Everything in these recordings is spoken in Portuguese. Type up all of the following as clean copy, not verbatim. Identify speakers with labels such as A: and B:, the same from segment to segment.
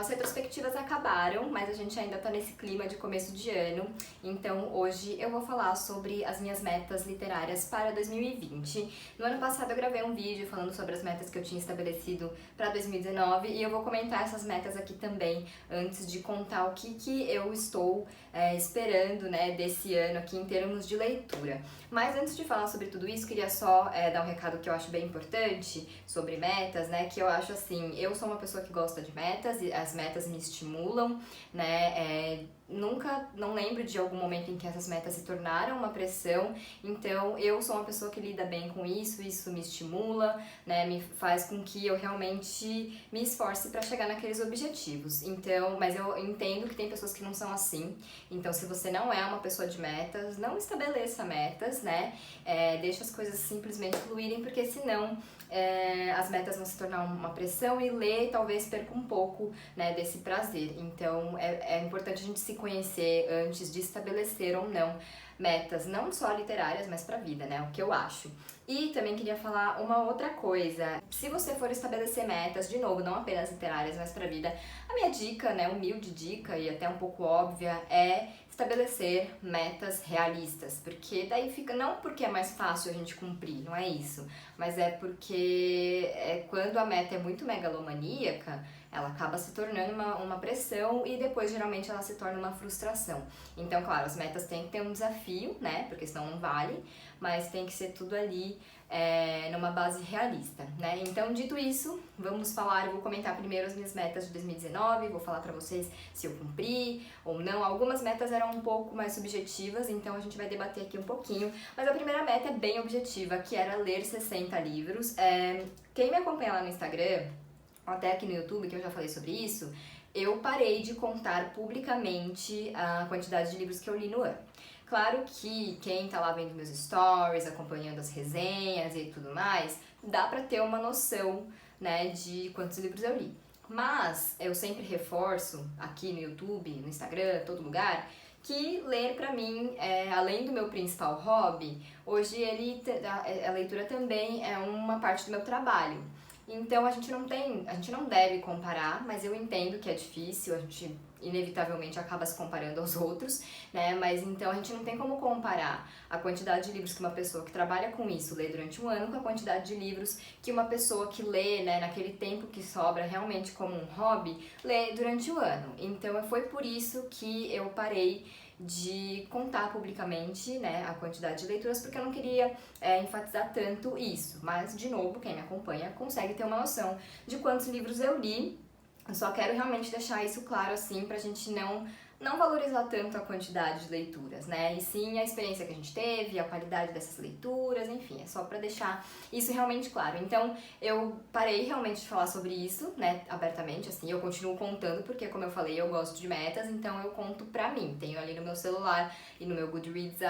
A: as retrospectivas acabaram, mas a gente ainda tá nesse clima de começo de ano, então hoje eu vou falar sobre as minhas metas literárias para 2020. No ano passado eu gravei um vídeo falando sobre as metas que eu tinha estabelecido para 2019 e eu vou comentar essas metas aqui também, antes de contar o que eu estou esperando, né, desse ano aqui em termos de leitura. Mas antes de falar sobre tudo isso, queria só dar um recado que eu acho bem importante sobre metas, né, que eu acho assim, eu sou uma pessoa que gosta de metas e as metas me estimulam, né, não lembro de algum momento em que essas metas se tornaram uma pressão, então eu sou uma pessoa que lida bem com isso me estimula, né, me faz com que eu realmente me esforce para chegar naqueles objetivos. Então, mas eu entendo que tem pessoas que não são assim, então se você não é uma pessoa de metas, não estabeleça metas, né, deixa as coisas simplesmente fluírem, porque senão as metas vão se tornar uma pressão e ler talvez perca um pouco, né, desse prazer. Então é importante a gente se conhecer antes de estabelecer ou não metas, não só literárias, mas para a vida, né, o que eu acho. E também queria falar uma outra coisa. Se você for estabelecer metas, de novo, não apenas literárias, mas para a vida, a minha dica, né, humilde dica e até um pouco óbvia, é estabelecer metas realistas, porque daí fica, não porque é mais fácil a gente cumprir, não é isso, mas é porque quando a meta é muito megalomaníaca, ela acaba se tornando uma pressão e depois geralmente ela se torna uma frustração. Então, claro, as metas têm que ter um desafio, né, porque senão não vale, mas tem que ser tudo ali numa base realista, né? Então, dito isso, vamos falar, eu vou comentar primeiro as minhas metas de 2019, vou falar pra vocês se eu cumpri ou não. Algumas metas eram um pouco mais subjetivas, então a gente vai debater aqui um pouquinho, mas a primeira meta é bem objetiva, que era ler 60 livros. Quem me acompanha lá no Instagram, até aqui no YouTube, que eu já falei sobre isso, eu parei de contar publicamente a quantidade de livros que eu li no ano. Claro que quem tá lá vendo meus stories, acompanhando as resenhas e tudo mais, dá pra ter uma noção, né, de quantos livros eu li. Mas eu sempre reforço aqui no YouTube, no Instagram, todo lugar, que ler pra mim, além do meu principal hobby, hoje a leitura também é uma parte do meu trabalho. Então a gente não deve comparar, mas eu entendo que é difícil, a gente inevitavelmente acaba se comparando aos outros, né? Mas então a gente não tem como comparar a quantidade de livros que uma pessoa que trabalha com isso lê durante um ano com a quantidade de livros que uma pessoa que lê, né, naquele tempo que sobra realmente como um hobby, lê durante o ano. Então foi por isso que eu parei de contar publicamente, né, a quantidade de leituras, porque eu não queria enfatizar tanto isso. Mas, de novo, quem me acompanha consegue ter uma noção de quantos livros eu li. Eu só quero realmente deixar isso claro, assim, pra gente não valorizar tanto a quantidade de leituras, né? E sim a experiência que a gente teve, a qualidade dessas leituras, enfim, é só pra deixar isso realmente claro. Então, eu parei realmente de falar sobre isso, né, abertamente, assim, eu continuo contando, porque, como eu falei, eu gosto de metas, então eu conto pra mim. Tenho ali no meu celular e no meu Goodreads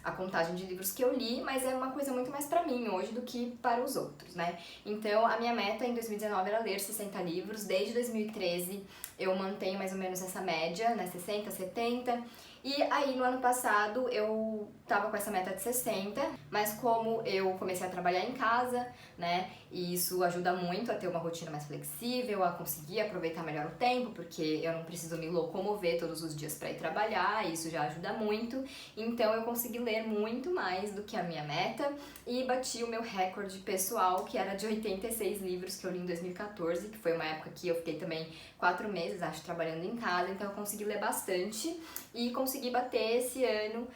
A: a contagem de livros que eu li, mas é uma coisa muito mais pra mim hoje do que para os outros, né? Então, a minha meta em 2019 era ler 60 livros. Desde 2013 eu mantenho mais ou menos essa média, né? 60, 70. E aí, no ano passado, eu tava com essa meta de 60, mas como eu comecei a trabalhar em casa, né? E isso ajuda muito a ter uma rotina mais flexível, a conseguir aproveitar melhor o tempo, porque eu não preciso me locomover todos os dias para ir trabalhar, e isso já ajuda muito. Então eu consegui ler muito mais do que a minha meta e bati o meu recorde pessoal, que era de 86 livros que eu li em 2014, que foi uma época que eu fiquei também 4 meses, acho, trabalhando em casa, então eu consegui ler bastante e consegui bater esse ano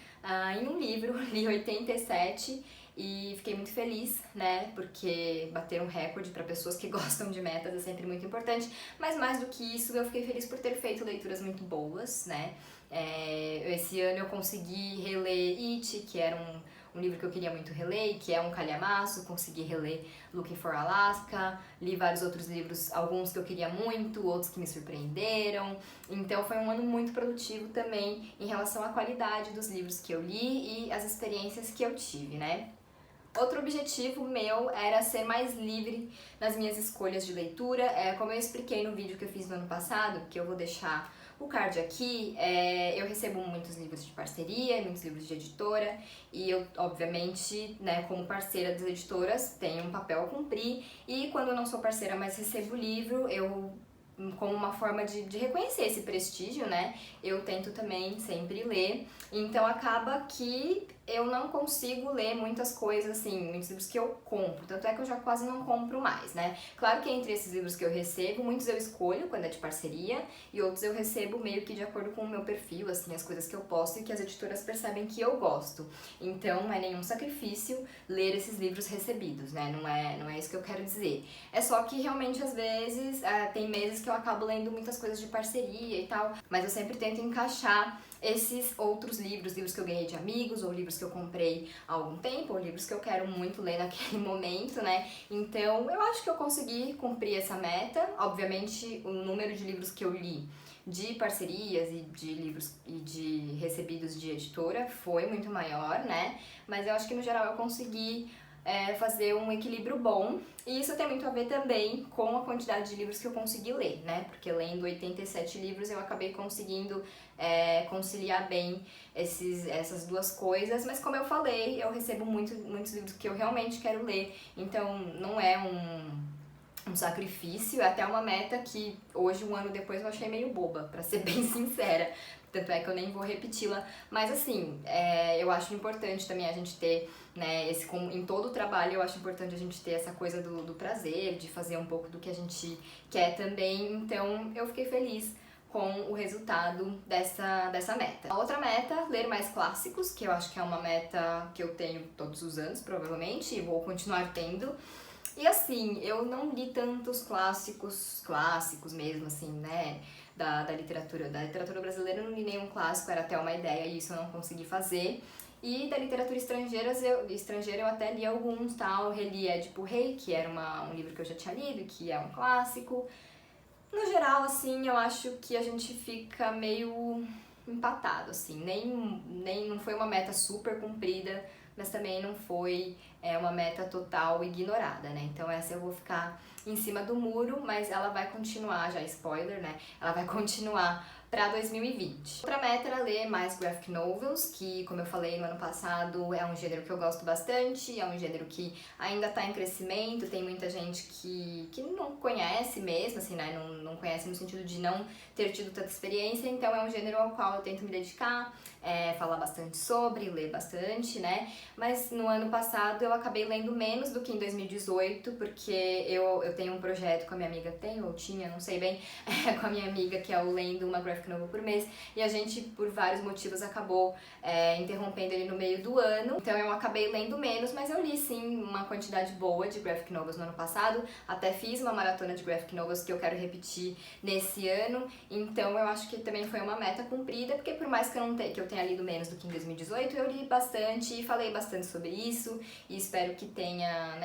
A: em um livro, li 87 e fiquei muito feliz, né, porque bater um recorde para pessoas que gostam de metas é sempre muito importante, mas mais do que isso, eu fiquei feliz por ter feito leituras muito boas, né. Esse ano eu consegui reler It, que era um livro que eu queria muito reler, que é um calhamaço, consegui reler Looking for Alaska, li vários outros livros, alguns que eu queria muito, outros que me surpreenderam, então foi um ano muito produtivo também em relação à qualidade dos livros que eu li e as experiências que eu tive, né. Outro objetivo meu era ser mais livre nas minhas escolhas de leitura, como eu expliquei no vídeo que eu fiz no ano passado, que eu vou deixar o card aqui, eu recebo muitos livros de parceria, muitos livros de editora, e eu, obviamente, né, como parceira das editoras, tenho um papel a cumprir, e quando eu não sou parceira, mas recebo o livro, eu como uma forma de reconhecer esse prestígio, né? Eu tento também sempre ler, então acaba que eu não consigo ler muitas coisas, assim, muitos livros que eu compro, tanto é que eu já quase não compro mais, né? Claro que entre esses livros que eu recebo, muitos eu escolho quando é de parceria e outros eu recebo meio que de acordo com o meu perfil, assim, as coisas que eu posto e que as editoras percebem que eu gosto. Então não é nenhum sacrifício ler esses livros recebidos, né? Não é isso que eu quero dizer. É só que realmente às vezes tem meses que eu acabo lendo muitas coisas de parceria e tal, mas eu sempre tento encaixar esses outros livros que eu ganhei de amigos, ou livros que eu comprei há algum tempo, ou livros que eu quero muito ler naquele momento, né? Então eu acho que eu consegui cumprir essa meta. Obviamente o número de livros que eu li de parcerias e de livros e de recebidos de editora foi muito maior, né? Mas eu acho que no geral eu consegui fazer um equilíbrio bom. E isso tem muito a ver também com a quantidade de livros que eu consegui ler, né? Porque lendo 87 livros eu acabei conseguindo conciliar bem essas duas coisas. Mas como eu falei, eu recebo muitos livros que eu realmente quero ler. Então não é um sacrifício, é até uma meta que hoje, um ano depois, eu achei meio boba, pra ser bem sincera. Tanto é que eu nem vou repeti-la. Mas assim, eu acho importante também a gente ter, né, em todo o trabalho eu acho importante a gente ter essa coisa do prazer, de fazer um pouco do que a gente quer também. Então eu fiquei feliz com o resultado dessa meta. A outra meta, ler mais clássicos, que eu acho que é uma meta que eu tenho todos os anos, provavelmente, e vou continuar tendo. E assim, eu não li tantos clássicos mesmo, assim, né, da literatura. Da literatura brasileira eu não li nenhum clássico, era até uma ideia e isso eu não consegui fazer. E da literatura estrangeira eu até li alguns, tal, reli Édipo Rei, que era um livro que eu já tinha lido, que é um clássico. No geral, assim, eu acho que a gente fica meio empatado, assim, nem não foi uma meta super cumprida, mas também não foi uma meta total ignorada, né? Então essa eu vou ficar em cima do muro, mas ela vai continuar, já spoiler, né? Ela vai continuar para 2020. Outra meta era ler mais graphic novels, que, como eu falei no ano passado, é um gênero que eu gosto bastante, é um gênero que ainda está em crescimento, tem muita gente que não conhece mesmo, assim, né? Não conhece no sentido de não ter tido tanta experiência, então é um gênero ao qual eu tento me dedicar, falar bastante sobre, ler bastante, né? Mas no ano passado eu acabei lendo menos do que em 2018, porque eu tenho um projeto com a minha amiga, tinha, não sei bem, com a minha amiga, que é o Lendo uma Graphic Novel por mês, e a gente, por vários motivos, acabou interrompendo ele no meio do ano, então eu acabei lendo menos, mas eu li sim uma quantidade boa de Graphic Novels no ano passado, até fiz uma maratona de Graphic Novels que eu quero repetir nesse ano, então eu acho que também foi uma meta cumprida, porque por mais que eu tenha lido menos do que em 2018, eu li bastante e falei bastante sobre isso, e espero que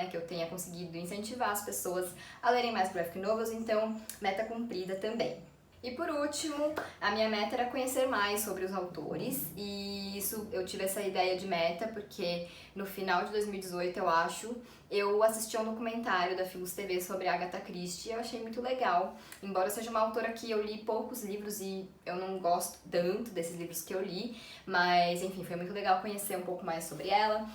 A: que eu tenha conseguido incentivar as pessoas a lerem mais Graphic Novels, então meta cumprida também. E por último, a minha meta era conhecer mais sobre os autores, e isso eu tive essa ideia de meta porque no final de 2018, eu acho, eu assisti a um documentário da Filos TV sobre a Agatha Christie e eu achei muito legal. Embora seja uma autora que eu li poucos livros e eu não gosto tanto desses livros que eu li, mas enfim, foi muito legal conhecer um pouco mais sobre ela,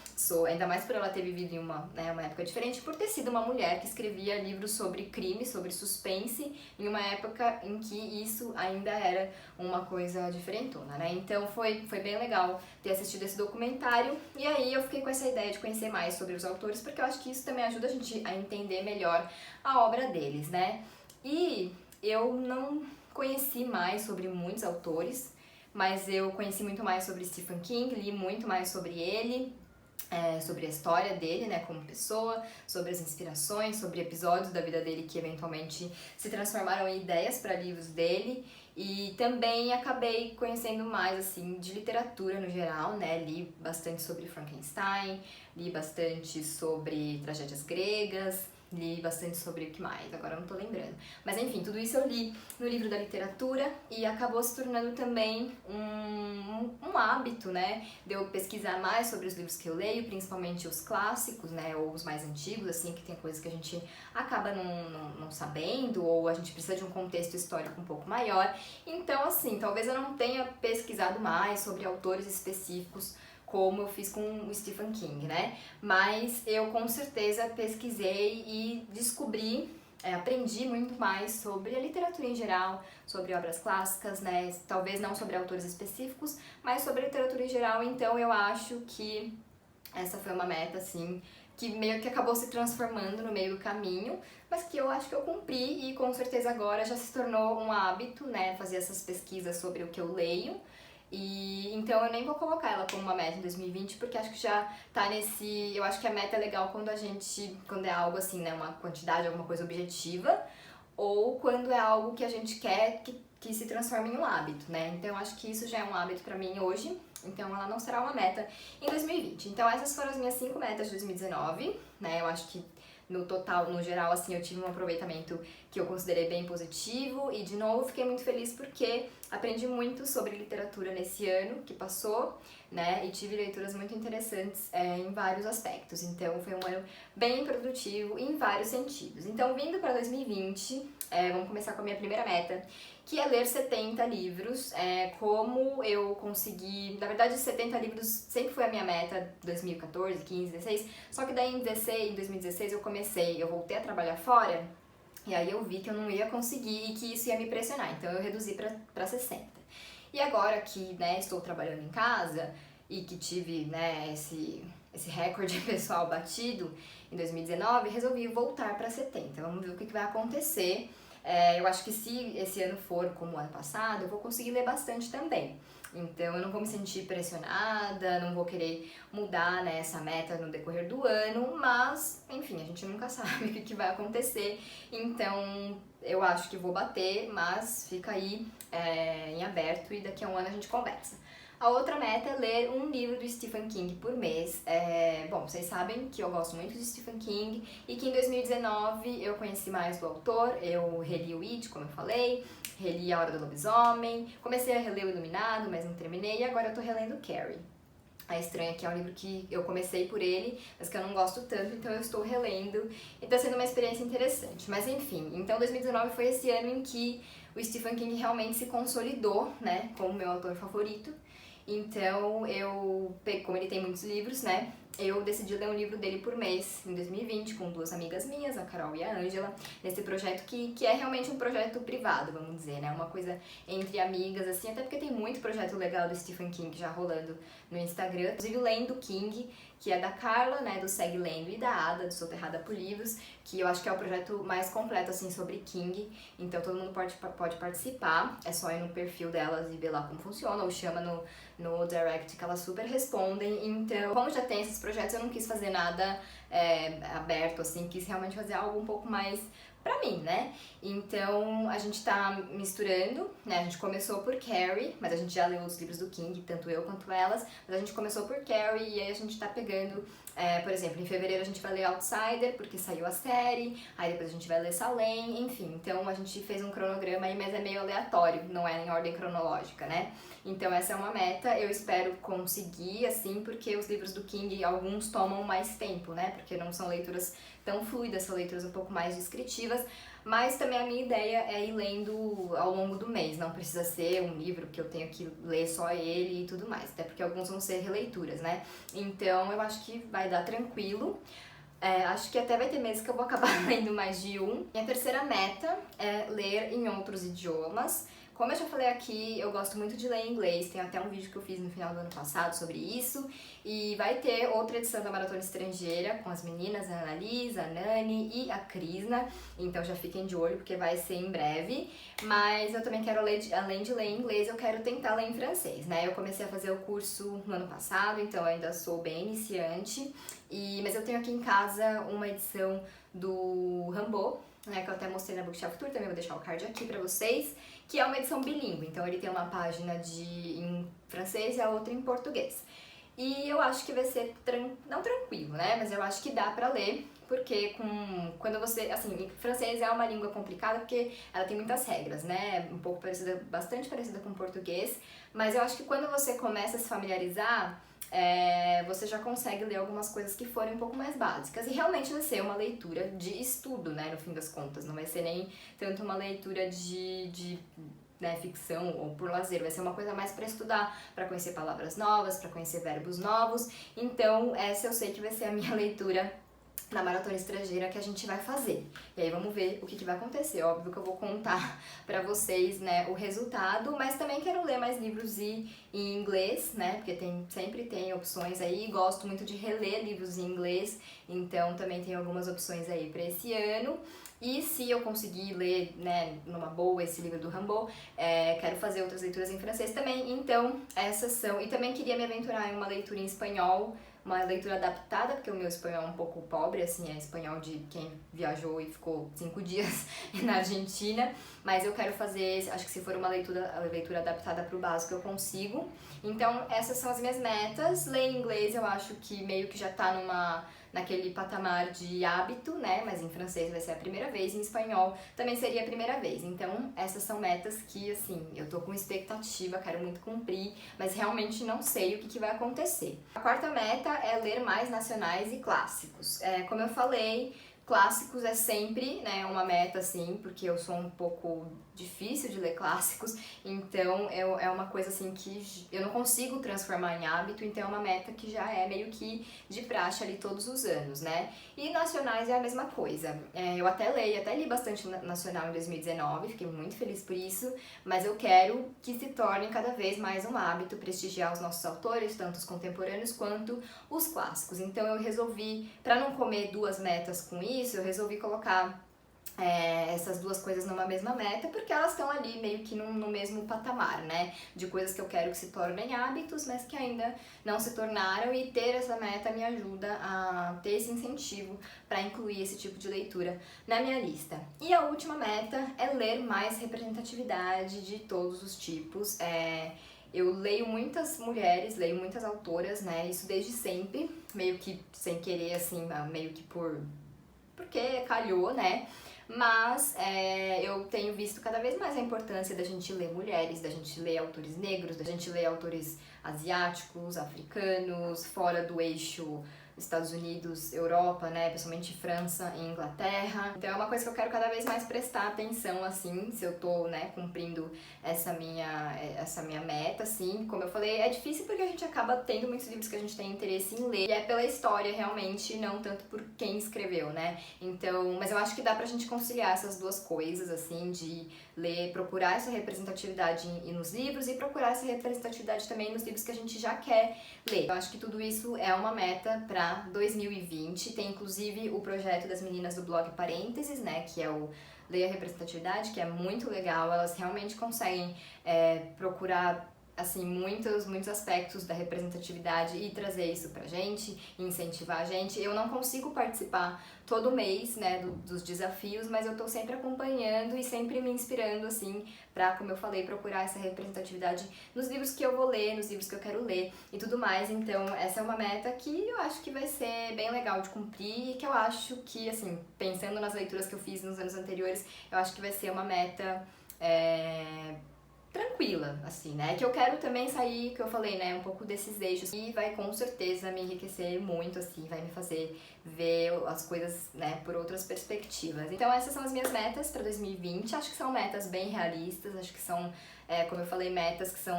A: ainda mais por ela ter vivido em uma época diferente, por ter sido uma mulher que escrevia livros sobre crime, sobre suspense, em uma época em que isso ainda era uma coisa diferentona, né? Então foi bem legal ter assistido esse documentário, e aí eu fiquei com essa ideia de conhecer mais sobre os autores, porque eu acho que isso também ajuda a gente a entender melhor a obra deles, né? E eu não conheci mais sobre muitos autores, mas eu conheci muito mais sobre Stephen King, li muito mais sobre ele, sobre a história dele, né, como pessoa, sobre as inspirações, sobre episódios da vida dele que eventualmente se transformaram em ideias para livros dele, e também acabei conhecendo mais, assim, de literatura no geral, né, li bastante sobre Frankenstein, li bastante sobre tragédias gregas, li bastante sobre o que mais, agora eu não tô lembrando. Mas enfim, tudo isso eu li no livro da literatura e acabou se tornando também um hábito, né, de eu pesquisar mais sobre os livros que eu leio, principalmente os clássicos, né, ou os mais antigos, assim, que tem coisas que a gente acaba não sabendo, ou a gente precisa de um contexto histórico um pouco maior. Então, assim, talvez eu não tenha pesquisado mais sobre autores específicos, como eu fiz com o Stephen King, né? Mas eu com certeza pesquisei e descobri aprendi muito mais sobre a literatura em geral, sobre obras clássicas, né? Talvez não sobre autores específicos, mas sobre a literatura em geral. Então eu acho que essa foi uma meta, assim, que meio que acabou se transformando no meio do caminho, mas que eu acho que eu cumpri e com certeza agora já se tornou um hábito, né, fazer essas pesquisas sobre o que eu leio. E então eu nem vou colocar ela como uma meta em 2020, porque acho que já tá nesse. Eu acho que a meta é legal quando é algo assim, né, uma quantidade, alguma coisa objetiva, ou quando é algo que a gente quer que se transforme em um hábito, né? Então eu acho que isso já é um hábito pra mim hoje, então ela não será uma meta em 2020. Então essas foram as minhas 5 metas de 2019, né? Eu acho que no total, no geral, assim, eu tive um aproveitamento que eu considerei bem positivo e, de novo, fiquei muito feliz porque aprendi muito sobre literatura nesse ano que passou, né, e tive leituras muito interessantes em vários aspectos. Então, foi um ano bem produtivo em vários sentidos. Então, vindo para 2020, vamos começar com a minha primeira meta, que é ler 70 livros. Como eu consegui... Na verdade, 70 livros sempre foi a minha meta, 2014, 15, 16. Só que daí em 2016 eu voltei a trabalhar fora, e aí eu vi que eu não ia conseguir e que isso ia me pressionar. Então eu reduzi para 60. E agora que, né, estou trabalhando em casa e que tive, né, esse recorde pessoal batido em 2019, resolvi voltar para 70. Vamos ver o que vai acontecer. Eu acho que se esse ano for como o ano passado, eu vou conseguir ler bastante também. Então eu não vou me sentir pressionada, não vou querer mudar, né, essa meta no decorrer do ano, mas, enfim, a gente nunca sabe o que vai acontecer. Então eu acho que vou bater, mas fica aí em aberto e daqui a um ano a gente conversa. A outra meta é ler um livro do Stephen King por mês. Bom, vocês sabem que eu gosto muito de Stephen King e que em 2019 eu conheci mais do autor. Eu reli o It, como eu falei, reli A Hora do Lobisomem, comecei a reler o Iluminado, mas não terminei, e agora eu tô relendo Carrie. A Estranha, que é um livro que eu comecei por ele, mas que eu não gosto tanto, então eu estou relendo e tá sendo uma experiência interessante. Mas enfim, então 2019 foi esse ano em que o Stephen King realmente se consolidou, né, como meu autor favorito. Então como ele tem muitos livros, né, eu decidi ler um livro dele por mês em 2020 com 2 amigas minhas, a Carol e a Ângela, nesse projeto que é realmente um projeto privado, vamos dizer, né, uma coisa entre amigas, assim, até porque tem muito projeto legal do Stephen King já rolando no Instagram, inclusive Lendo King, que é da Carla, né, do Segue Lendo, e da Ada, do Soterrada por Livros, que eu acho que é o projeto mais completo, assim, sobre King, então todo mundo pode participar, é só ir no perfil delas e ver lá como funciona, ou chama no direct que elas super respondem. Então, como já tem esses projetos, eu não quis fazer nada aberto, assim, quis realmente fazer algo um pouco mais pra mim, né? Então, a gente tá misturando, né? A gente começou por Carrie, mas a gente já leu os livros do King, tanto eu quanto elas, mas a gente começou por Carrie e aí a gente tá pegando, por exemplo, em fevereiro a gente vai ler Outsider, porque saiu a série, aí depois a gente vai ler Salem, enfim. Então, a gente fez um cronograma aí, mas é meio aleatório, não é em ordem cronológica, né? Então, essa é uma meta, eu espero conseguir, assim, porque os livros do King, alguns tomam mais tempo, né? Porque não são leituras tão fluidas, são leituras um pouco mais descritivas, mas também a minha ideia é ir lendo ao longo do mês, não precisa ser um livro que eu tenho que ler só ele e tudo mais, até porque alguns vão ser releituras, né? Então eu acho que vai dar tranquilo. Acho que até vai ter meses que eu vou acabar lendo mais de um. Minha terceira meta é ler em outros idiomas. Como eu já falei aqui, eu gosto muito de ler em inglês, tem até um vídeo que eu fiz no final do ano passado sobre isso, e vai ter outra edição da Maratona Estrangeira com as meninas, a Annalisa, a Nani e a Krisna, então já fiquem de olho porque vai ser em breve, mas eu também quero ler, além de ler em inglês, eu quero tentar ler em francês, né? Eu comecei a fazer o curso no ano passado, então eu ainda sou bem iniciante, mas eu tenho aqui em casa uma edição do Rimbaud, né, que eu até mostrei na Bookshelf Tour, também vou deixar o card aqui pra vocês, que é uma edição bilíngue, então ele tem uma página em francês e a outra em português. E eu acho que vai ser, não tranquilo, né, mas eu acho que dá pra ler, porque quando você, assim, francês é uma língua complicada porque ela tem muitas regras, né, um pouco parecida, bastante parecida com português, mas eu acho que quando você começa a se familiarizar, você já consegue ler algumas coisas que forem um pouco mais básicas. E realmente vai ser uma leitura de estudo, né, no fim das contas. Não vai ser nem tanto uma leitura de ficção ou por lazer. Vai ser uma coisa mais para estudar, para conhecer palavras novas, para conhecer verbos novos. Então, essa eu sei que vai ser a minha leitura na maratona estrangeira que a gente vai fazer. E aí vamos ver o que vai acontecer. Óbvio que eu vou contar pra vocês, né, o resultado, mas também quero ler mais livros em inglês, né, porque sempre tem opções aí. Gosto muito de reler livros em inglês, então também tem algumas opções aí pra esse ano. E se eu conseguir ler, né, numa boa esse livro do Rimbaud, quero fazer outras leituras em francês também. Então, essas são... E também queria me aventurar em uma leitura em espanhol, uma leitura adaptada, porque o meu espanhol é um pouco pobre, assim, é espanhol de quem viajou e ficou 5 dias na Argentina, mas eu quero fazer, acho que se for uma leitura adaptada para o básico eu consigo. Então essas são as minhas metas. Ler em inglês eu acho que meio que já tá naquele patamar de hábito, né, mas em francês vai ser a primeira vez, em espanhol também seria a primeira vez. Então essas são metas que, assim, eu tô com expectativa, quero muito cumprir, mas realmente não sei o que vai acontecer. A quarta meta é ler mais nacionais e clássicos. Como eu falei, clássicos é sempre, né, uma meta, assim, porque eu sou um pouco difícil de ler clássicos, então é uma coisa assim que eu não consigo transformar em hábito, então é uma meta que já é meio que de praxe ali todos os anos, né? E nacionais é a mesma coisa. Eu até li bastante nacional em 2019, fiquei muito feliz por isso, mas eu quero que se torne cada vez mais um hábito prestigiar os nossos autores, tanto os contemporâneos quanto os clássicos. Então eu resolvi, para não comer duas metas com isso, eu resolvi colocar essas duas coisas numa mesma meta, porque elas estão ali meio que no mesmo patamar, né? De coisas que eu quero que se tornem hábitos, mas que ainda não se tornaram, e ter essa meta me ajuda a ter esse incentivo para incluir esse tipo de leitura na minha lista. E a última meta é ler mais representatividade de todos os tipos. Eu leio muitas mulheres, leio muitas autoras, né? Isso desde sempre, meio que sem querer, assim, meio que porque calhou, né? Mas eu tenho visto cada vez mais a importância da gente ler mulheres, da gente ler autores negros, da gente ler autores asiáticos, africanos, fora do eixo Estados Unidos, Europa, né, principalmente França e Inglaterra. Então é uma coisa que eu quero cada vez mais prestar atenção, assim, se eu tô, né, cumprindo essa minha meta, assim. Como eu falei, é difícil porque a gente acaba tendo muitos livros que a gente tem interesse em ler, e é pela história realmente, não tanto por quem escreveu, né. Então, mas eu acho que dá pra gente conciliar essas duas coisas, assim, de ler, procurar essa representatividade nos livros e procurar essa representatividade também nos livros que a gente já quer ler. Eu acho que tudo isso é uma meta para 2020. Tem inclusive o projeto das meninas do blog Parênteses, né, que é o Leia Representatividade, que é muito legal. Elas realmente conseguem procurar, assim, muitos aspectos da representatividade e trazer isso pra gente, incentivar a gente. Eu não consigo participar todo mês, né, dos desafios, mas eu tô sempre acompanhando e sempre me inspirando, assim, pra, como eu falei, procurar essa representatividade nos livros que eu vou ler, nos livros que eu quero ler e tudo mais. Então, essa é uma meta que eu acho que vai ser bem legal de cumprir e que eu acho que, assim, pensando nas leituras que eu fiz nos anos anteriores, eu acho que vai ser uma meta tranquila, assim, né? Que eu quero também sair, que eu falei, né, um pouco desses eixos, e vai com certeza me enriquecer muito, assim, vai me fazer ver as coisas, né, por outras perspectivas. Então essas são as minhas metas para 2020, acho que são metas bem realistas, acho que são, como eu falei, metas que são,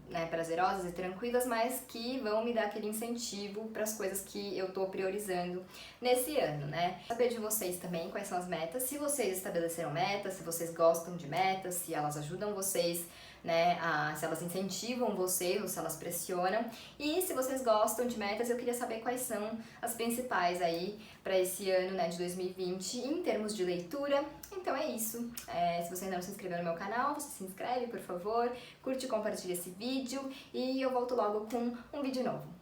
A: né, prazerosas e tranquilas, mas que vão me dar aquele incentivo para as coisas que eu tô priorizando nesse ano, né? Saber de vocês também quais são as metas, se vocês estabeleceram metas, se vocês gostam de metas, se elas ajudam vocês, né, se elas incentivam vocês ou se elas pressionam. E se vocês gostam de metas, eu queria saber quais são as principais aí para esse ano, né, de 2020 em termos de leitura. Então é isso. Se você ainda não se inscreveu no meu canal, você se inscreve, por favor, curte e compartilha esse vídeo e eu volto logo com um vídeo novo.